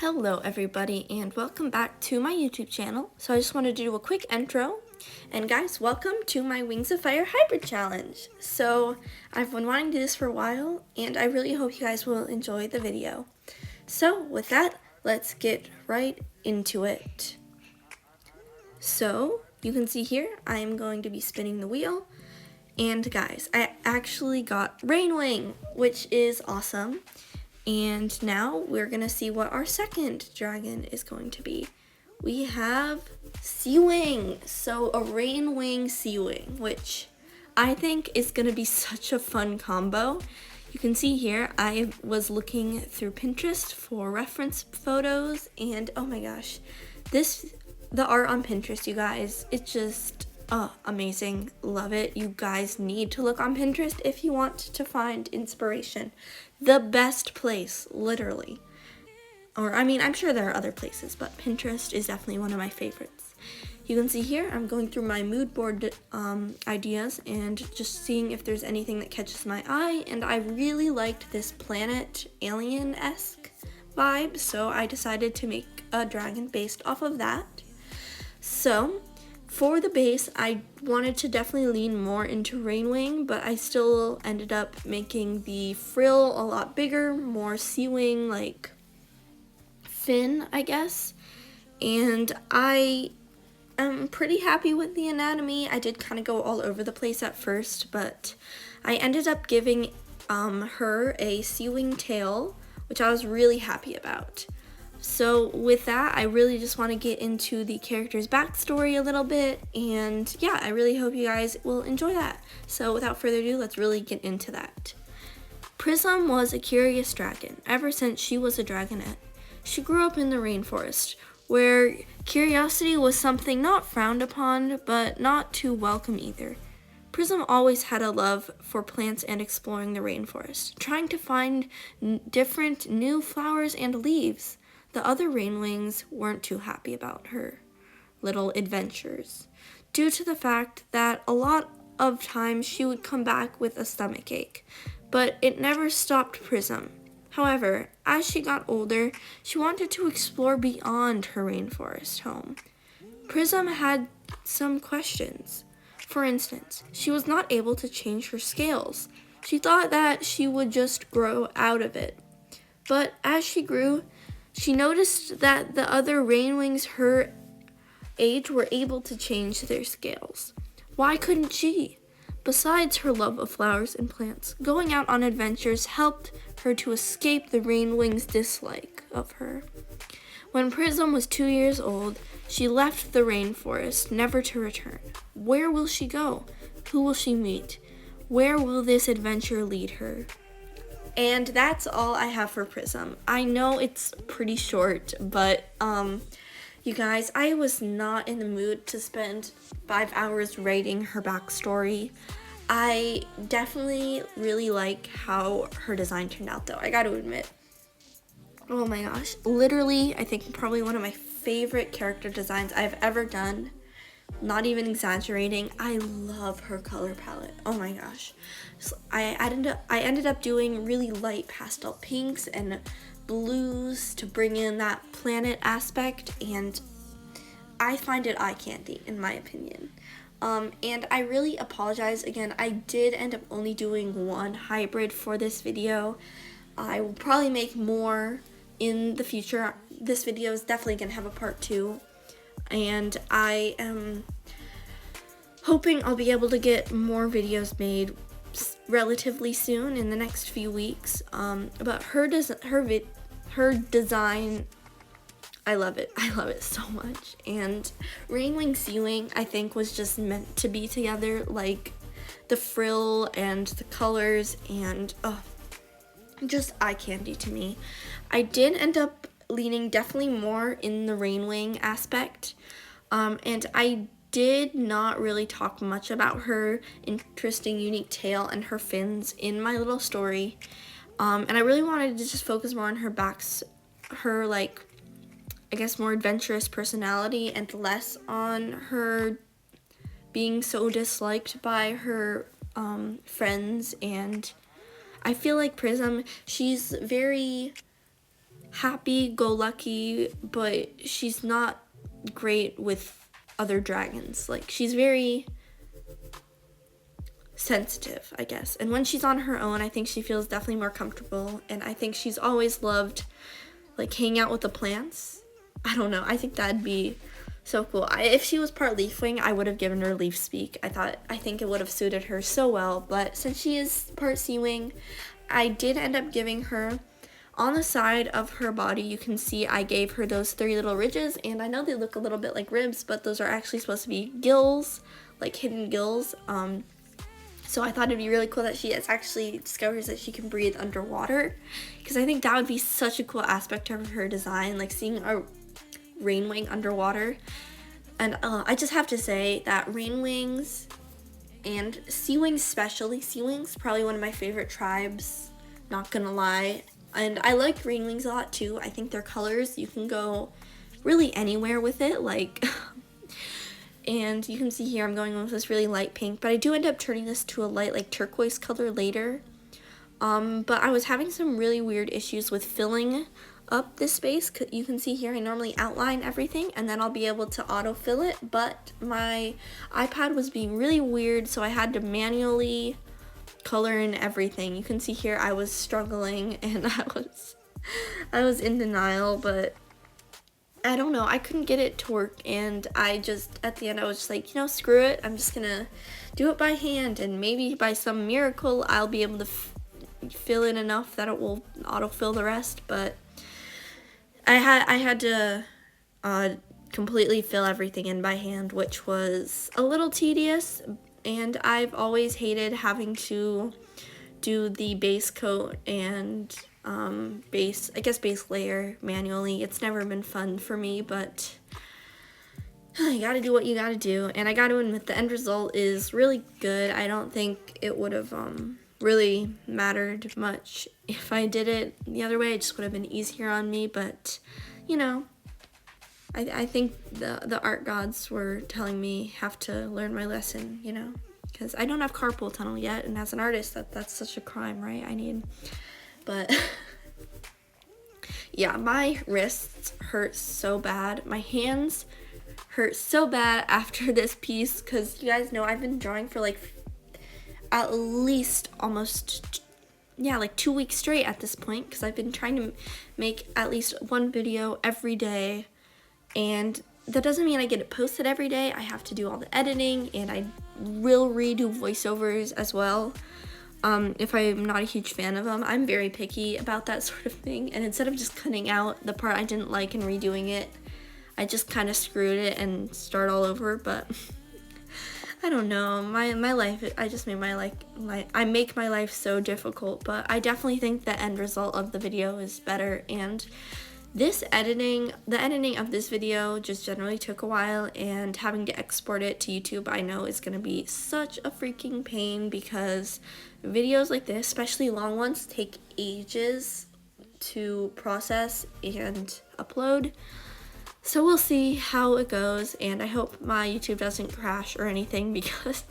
Hello everybody and welcome back to my YouTube channel. So I just wanted to do a quick intro. And guys, welcome to my Wings of Fire Hybrid Challenge. So I've been wanting to do this for a while and I really hope you guys will enjoy the video. So with that, let's get right into it. So you can see here, I am going to be spinning the wheel. And guys, I actually got Rainwing, which is awesome. And now we're gonna see what our second dragon is going to be. We have Seawing, so a Rainwing Seawing, which I think is gonna be such a fun combo. You can see here, I was looking through Pinterest for reference photos, and oh my gosh, the art on Pinterest, you guys, it's just amazing. Love it. You guys need to look on Pinterest if you want to find inspiration. The best place, literally. Or, I mean, I'm sure there are other places, but Pinterest is definitely one of my favorites. You can see here, I'm going through my mood board ideas and just seeing if there's anything that catches my eye, and I really liked this planet alien-esque vibe, so I decided to make a dragon based off of that. So, for the base, I wanted to definitely lean more into Rainwing, but I still ended up making the frill a lot bigger, more Seawing like fin, I guess. And I am pretty happy with the anatomy. I did kind of go all over the place at first, but I ended up giving her a Seawing tail, which I was really happy about. So with that, I really just want to get into the character's backstory a little bit, and yeah, I really hope you guys will enjoy that. So without further ado, let's really get into that. Prism was a curious dragon ever since she was a dragonette. She grew up in the rainforest, where curiosity was something not frowned upon, but not too welcome either. Prism always had a love for plants and exploring the rainforest, trying to find different new flowers and leaves. The other Rainwings weren't too happy about her little adventures, due to the fact that a lot of times she would come back with a stomachache, but it never stopped Prism. However, as she got older, she wanted to explore beyond her rainforest home. Prism had some questions. For instance, she was not able to change her scales. She thought that she would just grow out of it. But as she grew, she noticed that the other Rainwings her age were able to change their scales. Why couldn't she? Besides her love of flowers and plants, going out on adventures helped her to escape the Rainwings' dislike of her. When Prism was 2 years old, she left the rainforest, never to return. Where will she go? Who will she meet? Where will this adventure lead her? And that's all I have for Prism. I know it's pretty short, but you guys, I was not in the mood to spend 5 hours writing her backstory. I definitely really like how her design turned out, though, I gotta admit. Oh my gosh, literally, I think probably one of my favorite character designs I've ever done. Not even exaggerating, I love her color palette. Oh my gosh. So I ended up doing really light pastel pinks and blues to bring in that planet aspect, and I find it eye candy in my opinion. And I really apologize again, I did end up only doing one hybrid for this video. I will probably make more in the future. This video is definitely gonna have a part 2. And I am hoping I'll be able to get more videos made relatively soon in the next few weeks. But her design, I love it. I love it so much. And Rainwing Seawing, I think, was just meant to be together, like the frill and the colors, and just eye candy to me. I did end up leaning definitely more in the Rainwing aspect, and I did not really talk much about her interesting unique tail and her fins in my little story, and I really wanted to just focus more on her like, I guess, more adventurous personality and less on her being so disliked by her friends. And I feel like Prism, she's very happy-go-lucky, but she's not great with other dragons. Like, she's very sensitive, I guess. And when she's on her own, I think she feels definitely more comfortable. And I think she's always loved, like, hanging out with the plants. I don't know. I think that'd be so cool. If she was part leaf wing, I would have given her leaf speak. I think it would have suited her so well. But since she is part sea wing, I did end up giving her, on the side of her body, you can see I gave her those 3 little ridges, and I know they look a little bit like ribs, but those are actually supposed to be gills, like hidden gills. So I thought it'd be really cool that she actually discovers that she can breathe underwater, because I think that would be such a cool aspect of her design, like seeing a rain wing underwater. And I just have to say that rain wings and sea wings, especially sea wings, probably one of my favorite tribes, not gonna lie. And I like rain wings a lot too. I think their colors, you can go really anywhere with it, like and you can see here I'm going with this really light pink, but I do end up turning this to a light like turquoise color later. But I was having some really weird issues with filling up this space. You can see here I normally outline everything and then I'll be able to autofill it, but my iPad was being really weird, so I had to manually color in everything. You can see here I was struggling and I was in denial, but I don't know, I couldn't get it to work, and I just, at the end, I was just like, you know, screw it, I'm just gonna do it by hand, and maybe by some miracle I'll be able to fill in enough that it will autofill the rest. But I had to completely fill everything in by hand, which was a little tedious, and I've always hated having to do the base coat and base layer manually. It's never been fun for me, but you gotta do what you gotta do, and I gotta admit the end result is really good. I don't think it would have really mattered much if I did it the other way. It just would have been easier on me, but you know, I think the art gods were telling me have to learn my lesson, you know, because I don't have carpal tunnel yet, and as an artist that's such a crime, right? But yeah, my wrists hurt so bad. My hands hurt so bad after this piece, because you guys know I've been drawing for like at least almost, yeah, like 2 weeks straight at this point, because I've been trying to make at least one video every day, and that doesn't mean I get it posted every day. I have to do all the editing, and I will redo voiceovers as well. If I'm not a huge fan of them, I'm very picky about that sort of thing, and instead of just cutting out the part I didn't like and redoing it, I just kind of screwed it and start all over. But I don't know, my life, I just made I make my life so difficult, but I definitely think the end result of the video is better, and the editing of this video just generally took a while, and having to export it to YouTube I know is going to be such a freaking pain, because videos like this, especially long ones, take ages to process and upload. So we'll see how it goes, and I hope my YouTube doesn't crash or anything, because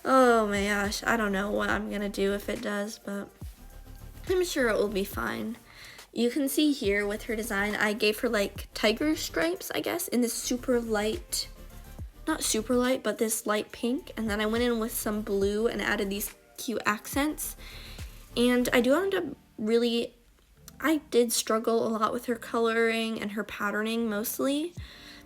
oh my gosh, I don't know what I'm gonna do if it does, but I'm sure it will be fine. You can see here with her design, I gave her like tiger stripes, I guess, in this super light, not super light, but this light pink, and then I went in with some blue and added these cute accents. And I did struggle a lot with her coloring and her patterning mostly,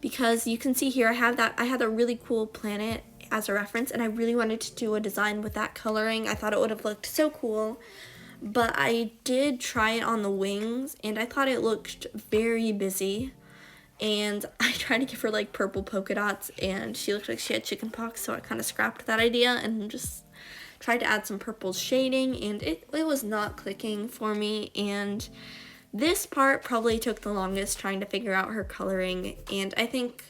because you can see here I had a really cool planet as a reference, and I really wanted to do a design with that coloring. I thought it would have looked so cool, but I did try it on the wings, and I thought it looked very busy, and I tried to give her like purple polka dots, and she looked like she had chicken pox, so I kind of scrapped that idea and just tried to add some purple shading, and it was not clicking for me. And this part probably took the longest, trying to figure out her coloring, and I think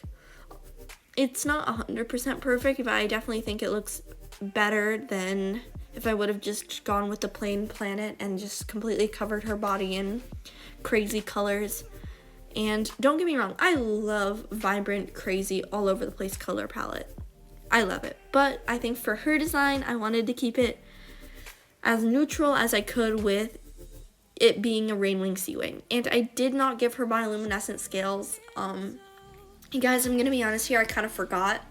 it's not 100% perfect, but I definitely think it looks better than if I would have just gone with the plain planet and just completely covered her body in crazy colors. And don't get me wrong, I love vibrant, crazy, all over the place color palette. I love it, but I think for her design, I wanted to keep it as neutral as I could with it being a Rainwing Sea-Wing. And I did not give her bioluminescent scales. You guys, I'm gonna be honest here, I kind of forgot.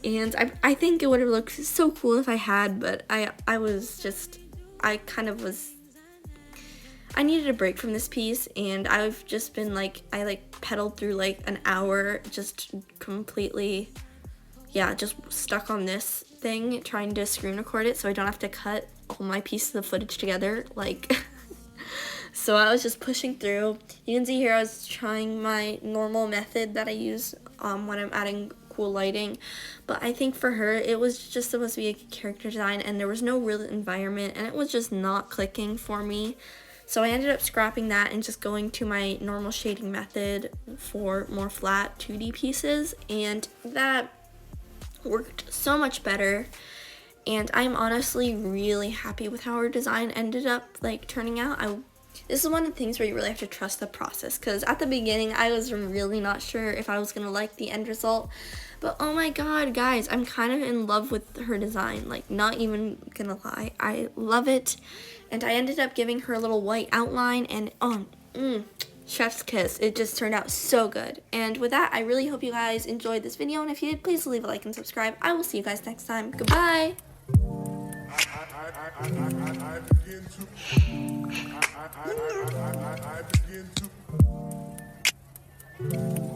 And I think it would have looked so cool if I had, but I needed a break from this piece, and I've just been like, I pedaled through like an hour just completely, yeah, just stuck on this thing trying to screen record it so I don't have to cut all my pieces of footage together, like, so I was just pushing through. You can see here I was trying my normal method that I use when I'm adding cool lighting, but I think for her it was just supposed to be a character design and there was no real environment and it was just not clicking for me. So I ended up scrapping that and just going to my normal shading method for more flat 2D pieces, and that worked so much better. And I'm honestly really happy with how our design ended up like turning out. This is one of the things where you really have to trust the process, because at the beginning I was really not sure if I was gonna like the end result, but oh my god guys, I'm kind of in love with her design, like not even gonna lie, I love it. And I ended up giving her a little white outline, and chef's kiss, it just turned out so good. And with that, I really hope you guys enjoyed this video, and if you did, please leave a like and subscribe. I will see you guys next time. Goodbye. I begin to